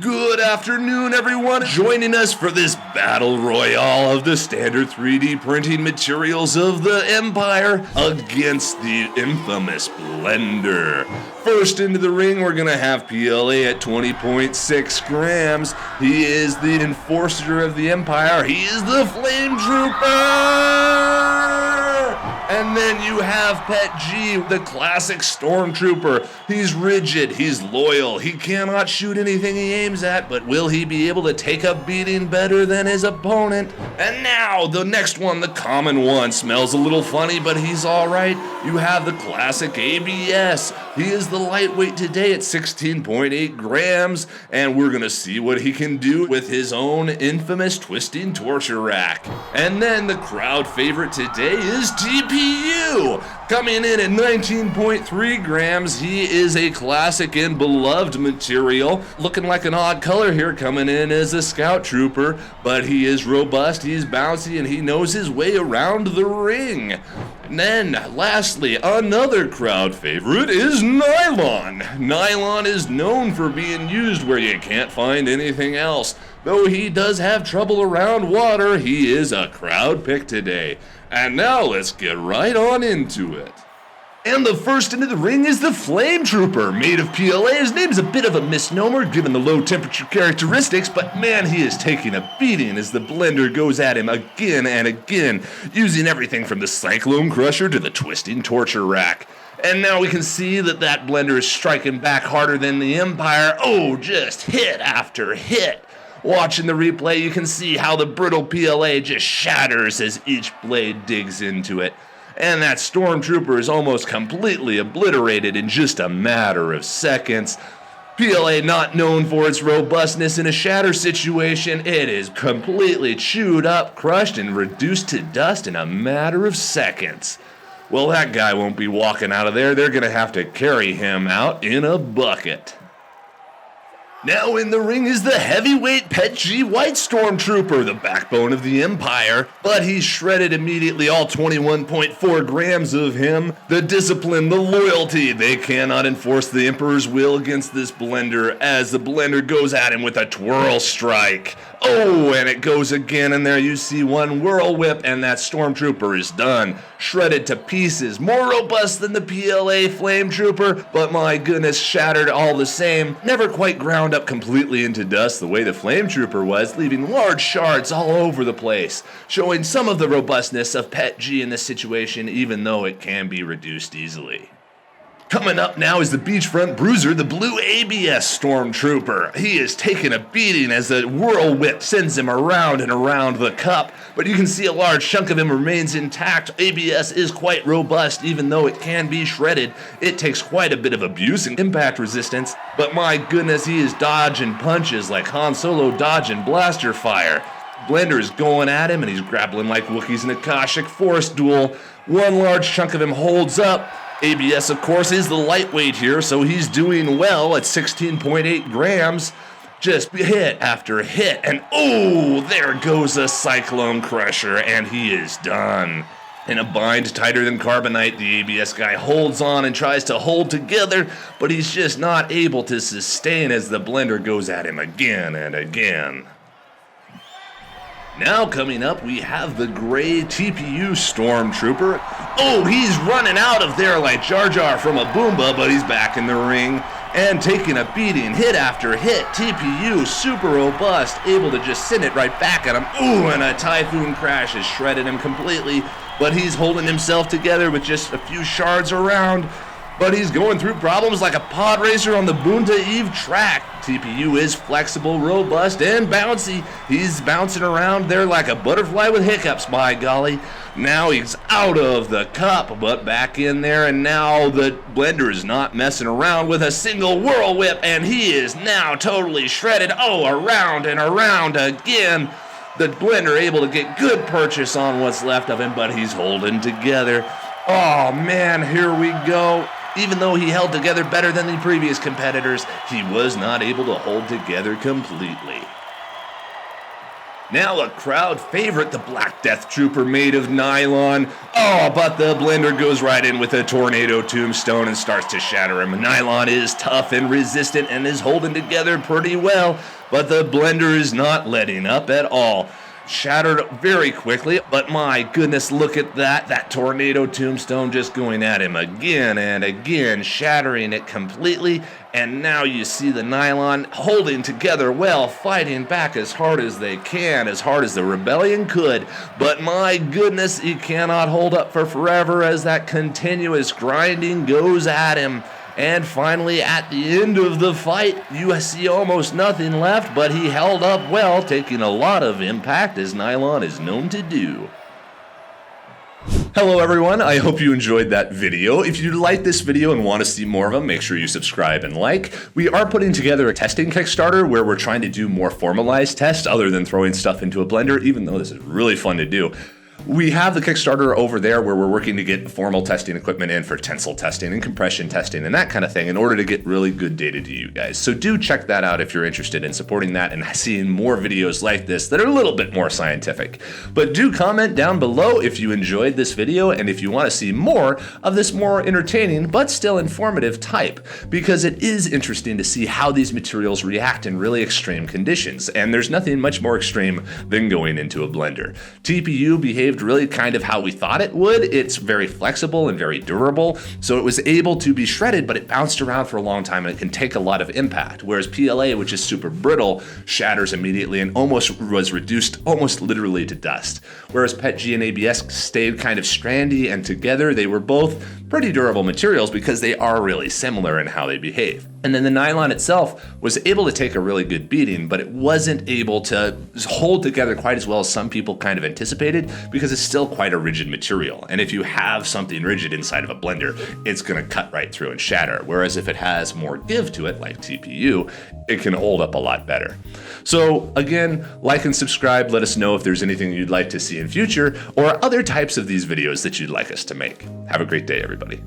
Good afternoon, everyone. Joining us for this battle royale of the standard 3D printing materials of the Empire against the infamous Blender. First into the ring, we're gonna have PLA at 20.6 grams. He is the enforcer of the Empire. He is the Flame Trooper. And then you have Pet G, the classic Stormtrooper. He's rigid, he's loyal, he cannot shoot anything he aims at, but will he be able to take a beating better than his opponent? And now, the next one, the common one, smells a little funny, but he's alright. You have the classic ABS. He is the lightweight today at 16.8 grams, and we're gonna see what he can do with his own infamous twisting torture rack. And then the crowd favorite today is TPU. Coming in at 19.3 grams, he is a classic and beloved material. Looking like an odd color here, coming in as a scout trooper, but he is robust, he's bouncy, and he knows his way around the ring. And then, lastly, another crowd favorite is Nylon. Nylon is known for being used where you can't find anything else. Though he does have trouble around water, he is a crowd pick today. And now let's get right on into it. And the first into the ring is the Flame Trooper, made of PLA. His name's a bit of a misnomer given the low temperature characteristics, but man, he is taking a beating as the Blender goes at him again and again, using everything from the Cyclone Crusher to the Twisting Torture Rack. And now we can see that Blender is striking back harder than the Empire. Oh, just hit after hit. Watching the replay, you can see how the brittle PLA just shatters as each blade digs into it. And that Stormtrooper is almost completely obliterated in just a matter of seconds. PLA not known for its robustness in a shatter situation, it is completely chewed up, crushed, and reduced to dust in a matter of seconds. Well, that guy won't be walking out of there. They're gonna have to carry him out in a bucket. Now in the ring is the heavyweight Pet G White Stormtrooper, the backbone of the Empire, but he's shredded immediately, all 21.4 grams of him. The discipline, the loyalty, they cannot enforce the Emperor's will against this Blender as the Blender goes at him with a twirl strike. Oh, and it goes again, and there you see one whirl whip, and that Stormtrooper is done. Shredded to pieces, more robust than the PLA Flame Trooper, but my goodness, shattered all the same. Never quite ground up completely into dust the way the Flame Trooper was, leaving large shards all over the place, showing some of the robustness of Pet G in this situation, even though it can be reduced easily. Coming up now is the Beachfront Bruiser, the blue ABS Stormtrooper. He is taking a beating as the whirl whip sends him around and around the cup, but you can see a large chunk of him remains intact. ABS is quite robust, even though it can be shredded. It takes quite a bit of abuse and impact resistance, but my goodness, he is dodging punches like Han Solo dodging blaster fire. Blender is going at him, and he's grappling like Wookiees in a Akashic Force duel. One large chunk of him holds up. ABS, of course, is the lightweight here, so he's doing well at 16.8 grams. Just hit after hit, and oh, there goes a Cyclone Crusher, and he is done. In a bind tighter than carbonite, the ABS guy holds on and tries to hold together, but he's just not able to sustain as the Blender goes at him again and again. Now coming up, we have the gray TPU Stormtrooper. Oh, he's running out of there like Jar Jar from a Boomba, but he's back in the ring and taking a beating, hit after hit. TPU, super robust, able to just send it right back at him. Ooh, and a Typhoon Crash has shredded him completely, but he's holding himself together with just a few shards around. But he's going through problems like a pod racer on the Boonta Eve track. TPU is flexible, robust, and bouncy. He's bouncing around there like a butterfly with hiccups, by golly. Now he's out of the cup, but back in there, and now the Blender is not messing around with a single whirl whip, and he is now totally shredded. Oh, around and around again. The Blender able to get good purchase on what's left of him, but he's holding together. Oh man, here we go. Even though he held together better than the previous competitors, he was not able to hold together completely. Now a crowd favorite, the Black Death Trooper made of nylon. Oh, but the blender goes right in with a tornado tombstone and starts to shatter him. Nylon is tough and resistant and is holding together pretty well, but the blender is not letting up at all. Shattered very quickly, but my goodness, look at that. That tornado tombstone just going at him again and again, shattering it completely. And now you see the nylon holding together well, fighting back as hard as they can, as hard as the rebellion could. But my goodness, he cannot hold up for forever as that continuous grinding goes at him. And finally, at the end of the fight, you see almost nothing left, but he held up well, taking a lot of impact, as nylon is known to do. Hello everyone, I hope you enjoyed that video. If you liked this video and want to see more of them, make sure you subscribe and like. We are putting together a testing Kickstarter where we're trying to do more formalized tests other than throwing stuff into a blender, even though this is really fun to do. We have the Kickstarter over there where we're working to get formal testing equipment in for tensile testing and compression testing and that kind of thing in order to get really good data to you guys. So do check that out if you're interested in supporting that and seeing more videos like this that are a little bit more scientific. But do comment down below if you enjoyed this video and if you want to see more of this more entertaining but still informative type, because it is interesting to see how these materials react in really extreme conditions, and there's nothing much more extreme than going into a blender. TPU behaved really kind of how we thought it would. It's very flexible and very durable, so it was able to be shredded, but it bounced around for a long time and it can take a lot of impact, whereas PLA, which is super brittle, shatters immediately and almost was reduced almost literally to dust. Whereas PETG and ABS stayed kind of strandy, and together they were both pretty durable materials because they are really similar in how they behave. And then the nylon itself was able to take a really good beating, but it wasn't able to hold together quite as well as some people kind of anticipated because it's still quite a rigid material. And if you have something rigid inside of a blender, it's gonna cut right through and shatter. Whereas if it has more give to it, like TPU, it can hold up a lot better. So again, like and subscribe. Let us know if there's anything you'd like to see in future or other types of these videos that you'd like us to make. Have a great day, everybody.